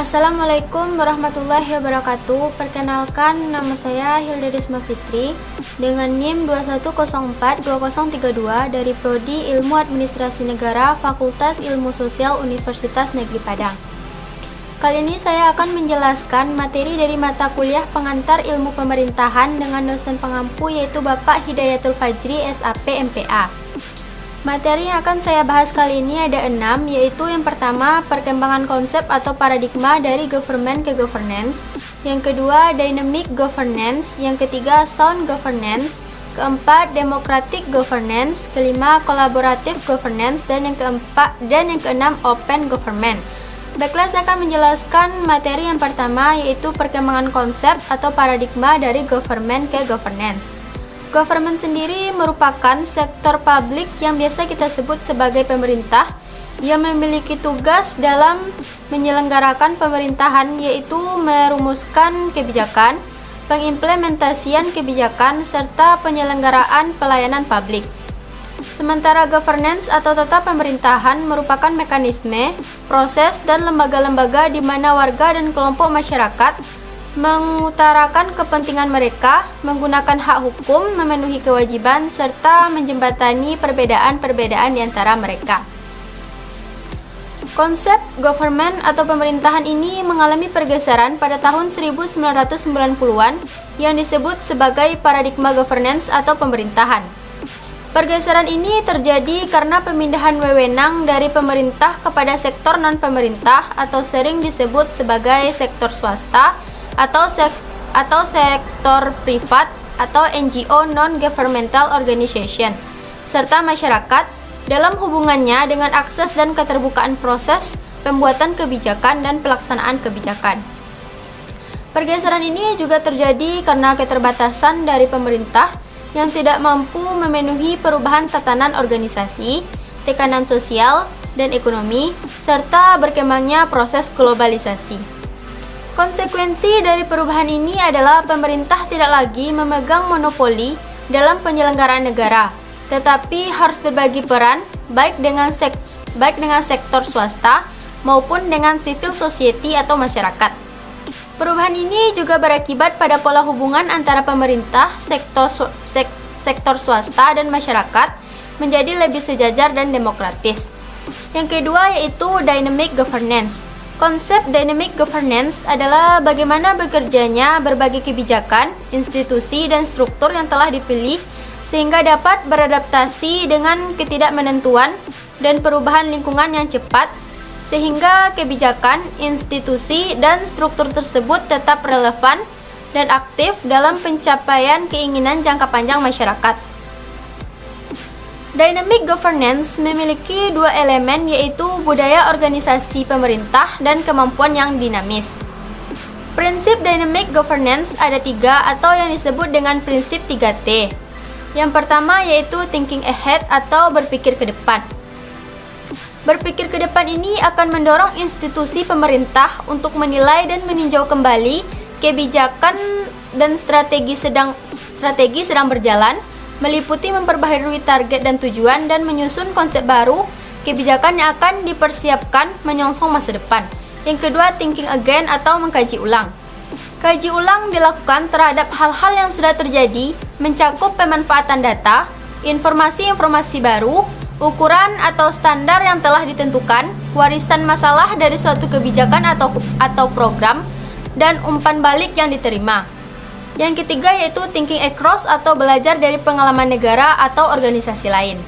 Assalamualaikum warahmatullahi wabarakatuh. Perkenalkan, nama saya Hilda Desma Fitri dengan NIM 21042032 dari Prodi Ilmu Administrasi Negara Fakultas Ilmu Sosial Universitas Negeri Padang. Kali ini saya akan menjelaskan materi dari mata kuliah pengantar ilmu pemerintahan dengan dosen pengampu yaitu Bapak Hidayatul Fajri, SAP, MPA. Materi yang akan saya bahas kali ini ada 6, yaitu yang pertama, perkembangan konsep atau paradigma dari government ke governance. Yang kedua, dynamic governance. Yang ketiga, sound governance. Keempat, democratic governance. Kelima, collaborative governance. Dan yang keenam, open government. Baiklah, saya akan menjelaskan materi yang pertama, yaitu perkembangan konsep atau paradigma dari government ke governance. Government sendiri merupakan sektor publik yang biasa kita sebut sebagai pemerintah yang memiliki tugas dalam menyelenggarakan pemerintahan, yaitu merumuskan kebijakan, pengimplementasian kebijakan, serta penyelenggaraan pelayanan publik. Sementara governance atau tata pemerintahan merupakan mekanisme, proses, dan lembaga-lembaga di mana warga dan kelompok masyarakat mengutarakan kepentingan mereka, menggunakan hak hukum, memenuhi kewajiban, serta menjembatani perbedaan-perbedaan di antara mereka. Konsep government atau pemerintahan ini mengalami pergeseran pada tahun 1990-an yang disebut sebagai paradigma governance atau pemerintahan. Pergeseran ini terjadi karena pemindahan wewenang dari pemerintah kepada sektor non-pemerintah atau sering disebut sebagai sektor swasta atau sektor privat atau NGO non-governmental organization, serta masyarakat dalam hubungannya dengan akses dan keterbukaan proses pembuatan kebijakan dan pelaksanaan kebijakan. Pergeseran ini juga terjadi karena keterbatasan dari pemerintah yang tidak mampu memenuhi perubahan tatanan organisasi, tekanan sosial dan ekonomi, serta berkembangnya proses globalisasi. Konsekuensi dari perubahan ini adalah pemerintah tidak lagi memegang monopoli dalam penyelenggaraan negara, tetapi harus berbagi peran baik dengan sektor swasta maupun dengan civil society atau masyarakat. Perubahan ini juga berakibat pada pola hubungan antara pemerintah, sektor swasta, dan masyarakat menjadi lebih sejajar dan demokratis. Yang kedua yaitu dynamic governance. Konsep dynamic governance adalah bagaimana bekerjanya berbagai kebijakan, institusi, dan struktur yang telah dipilih sehingga dapat beradaptasi dengan ketidakmenentuan dan perubahan lingkungan yang cepat, sehingga kebijakan, institusi, dan struktur tersebut tetap relevan dan aktif dalam pencapaian keinginan jangka panjang masyarakat. Dynamic governance memiliki dua elemen, yaitu budaya organisasi pemerintah dan kemampuan yang dinamis. Prinsip dynamic governance ada 3 atau yang disebut dengan prinsip 3T. Yang pertama yaitu thinking ahead atau berpikir ke depan. Berpikir ke depan ini akan mendorong institusi pemerintah untuk menilai dan meninjau kembali kebijakan dan strategi sedang berjalan, meliputi memperbaharui target dan tujuan, dan menyusun konsep baru kebijakan yang akan dipersiapkan menyongsong masa depan. Yang kedua, thinking again atau mengkaji ulang. Kaji ulang dilakukan terhadap hal-hal yang sudah terjadi, mencakup pemanfaatan data, informasi-informasi baru, ukuran atau standar yang telah ditentukan, warisan masalah dari suatu kebijakan atau program, dan umpan balik yang diterima. Yang ketiga yaitu thinking across atau belajar dari pengalaman negara atau organisasi lain.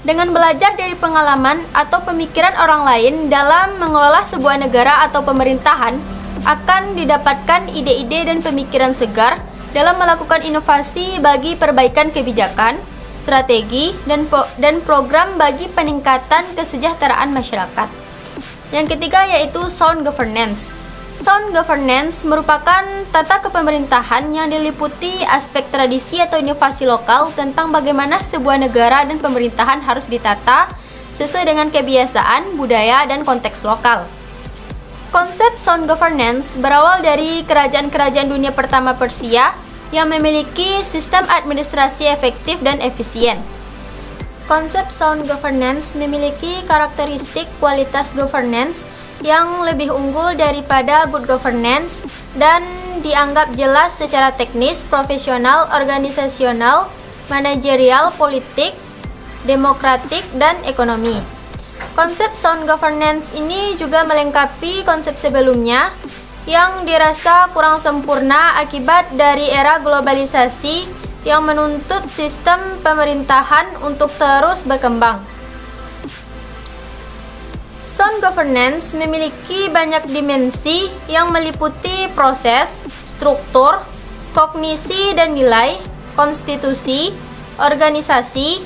Dengan belajar dari pengalaman atau pemikiran orang lain dalam mengelola sebuah negara atau pemerintahan, akan didapatkan ide-ide dan pemikiran segar dalam melakukan inovasi bagi perbaikan kebijakan, strategi, dan program bagi peningkatan kesejahteraan masyarakat. Yang ketiga yaitu sound governance. Sound governance merupakan tata kepemerintahan yang diliputi aspek tradisi atau inovasi lokal tentang bagaimana sebuah negara dan pemerintahan harus ditata sesuai dengan kebiasaan, budaya, dan konteks lokal. Konsep sound governance berawal dari kerajaan-kerajaan dunia pertama Persia yang memiliki sistem administrasi efektif dan efisien. Konsep sound governance memiliki karakteristik kualitas governance yang lebih unggul daripada good governance dan dianggap jelas secara teknis, profesional, organisasional, manajerial, politik, demokratik, dan ekonomi. Konsep sound governance ini juga melengkapi konsep sebelumnya yang dirasa kurang sempurna akibat dari era globalisasi yang menuntut sistem pemerintahan untuk terus berkembang. Sound governance memiliki banyak dimensi yang meliputi proses, struktur, kognisi dan nilai, konstitusi, organisasi,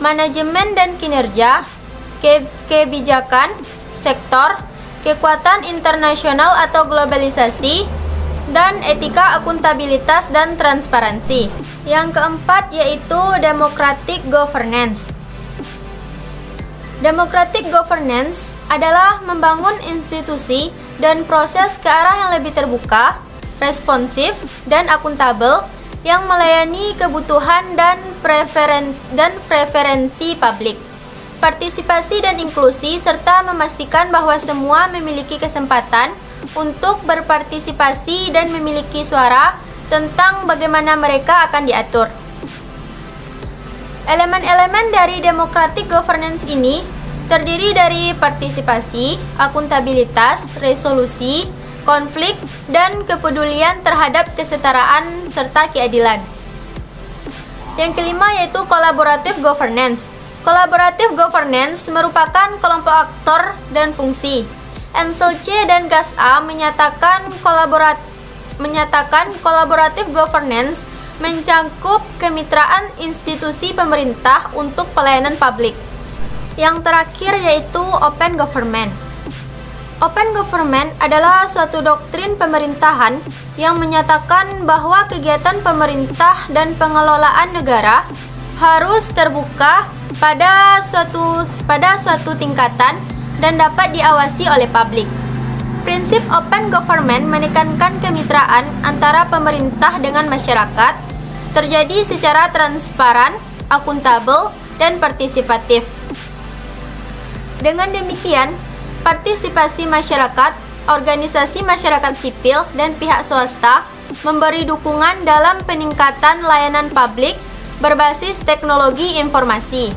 manajemen dan kinerja, kebijakan, sektor, kekuatan internasional atau globalisasi, dan etika, akuntabilitas, dan transparansi. Yang keempat yaitu democratic governance. Democratic governance adalah membangun institusi dan proses ke arah yang lebih terbuka, responsif, dan akuntabel yang melayani kebutuhan dan preferensi publik, partisipasi dan inklusi, serta memastikan bahwa semua memiliki kesempatan untuk berpartisipasi dan memiliki suara tentang bagaimana mereka akan diatur. Elemen-elemen dari democratic governance ini terdiri dari partisipasi, akuntabilitas, resolusi, konflik, dan kepedulian terhadap kesetaraan serta keadilan. Yang kelima yaitu collaborative governance. Collaborative governance merupakan kelompok aktor dan fungsi. Ansel C. dan Gas A menyatakan collaborative governance mencakup kemitraan institusi pemerintah untuk pelayanan publik. Yang terakhir yaitu open government. Open government adalah suatu doktrin pemerintahan yang menyatakan bahwa kegiatan pemerintah dan pengelolaan negara harus terbuka pada suatu tingkatan dan dapat diawasi oleh publik. Prinsip open government menekankan kemitraan antara pemerintah dengan masyarakat terjadi secara transparan, akuntabel, dan partisipatif. Dengan demikian, partisipasi masyarakat, organisasi masyarakat sipil, dan pihak swasta memberi dukungan dalam peningkatan layanan publik berbasis teknologi informasi.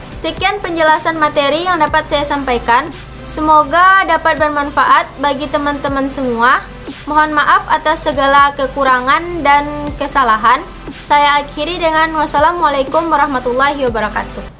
Sekian penjelasan materi yang dapat saya sampaikan. Semoga dapat bermanfaat bagi teman-teman semua. Mohon maaf atas segala kekurangan dan kesalahan. Saya akhiri dengan wassalamualaikum warahmatullahi wabarakatuh.